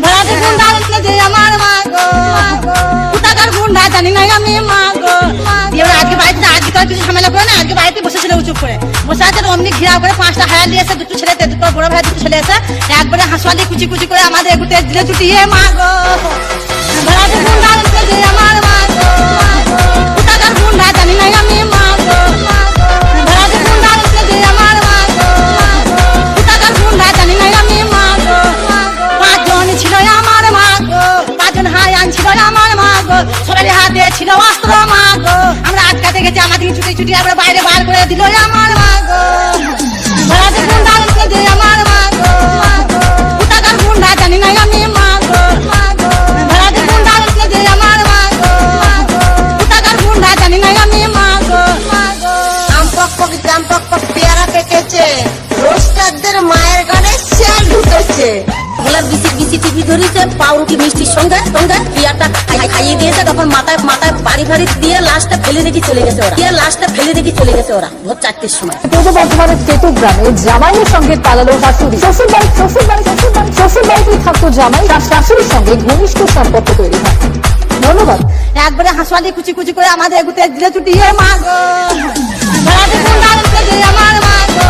ভাড়াটে গুন্ডা যে আমার মা গো, কোথাকার গুন্ডা জানি না আমি মা গো। এবার আজকে বাড়িতে আজকে তো আর কিছু ঝামেলা করে না, আজকে বাড়িতে বসেছিল উঁচু করে বসে আছে, অমনি ঘিরাও করে 5টা হায়ার নিয়ে এসে, দুটো ছেলে, দুটো বড় ভাই, দুটো ছেলে এসে একবারে হাঁসওয়ালি কুচি কুচি করে আমাদের এগুতে দিলে চুটিয়ে মা গো। ভাড়াটে গুন্ডা যে আমার মা গো, কোথাকার গুন্ডা জানি না আমি মা গো। ভাড়াটে গুন্ডা যে আমার মা গো, কোথাকার গুন্ডা জানি না আমি মা গো। 5 জন ছিল আমার মা গো, 5 জন হায়ান ছিল আমার মা গো, সবাই হাতে ছিল অস্ত্র মা গো। আমরা আটকাতে গেছি, আমাদেরকে ছুটি ছুটি আমরা বাইরে বার করে দিল আমার মা গো। ভাড়াটে গুন্ডা যে আমার মা গো, কোথাকার গুন্ডা জানি না আমি মা গো। ভাড়াটে গুন্ডা যে আমার মা গো, কোথাকার গুন্ডা জানি না আমি মা গো। আম পক পক জাম পক পক পেয়ারা পেকেছে, রোস্টারদের মায়ের গানে শেয়াল ঢুকেছে। গোলাপ বিসি বিসি টিভি ধরেছে, পাউরুটি মিষ্টির সঙ্গে সঙ্গে পেয়ারটা খাইয়ে দিয়েছে, তখন মাথায় মাথায় বাড়ি বাড়ি দিয়ে লাশটা ফেলে রেখে চলে গেছে ওরা, দিয়ে লাশটা ফেলে রেখে চলে গেছে ওরা ভোর 4টের সময়। পূর্ব বর্ধমানের তেতু গ্রামে জামাইয়ের সঙ্গে পালালো শাশুড়ি। শ্বশুরবাড়িতেই থাকতো জামাই, তার শাশুড়ির সঙ্গে ঘনিষ্ঠ সম্পর্ক তৈরি হয়। ধন্যবাদ। একবারে হাঁসওয়ালি কুচি কুচি করে আমাদের এগুতে দিলে চুটিয়ে মা গো। ভাড়াটে গুন্ডা যে আমার মা গো,